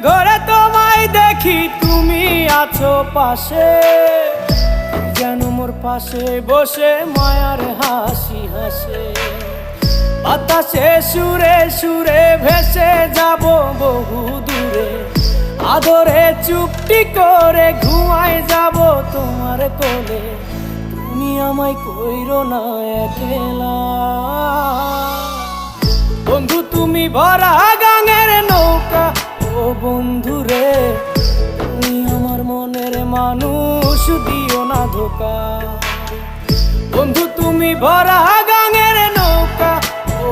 ঘরে তোমায় দেখি তুমি আছো পাশে, যেন মোর পাশে বসে মায়ার হাসি হাসে। বাতাসে সুরে সুরে ভেসে যাব বহু দূরে, আদরে চুপটি করে ঘুমায় যাব তোমার কোলে। তুমি আমায় কইরো না একলা বন্ধু, তুমি ভরা গাঙের নৌকা। ও বন্ধু রে, তুমি আমার মনের মানুষ, দিও না ধোকা। বন্ধু তুমি ভরা গাঙের নৌকা। ও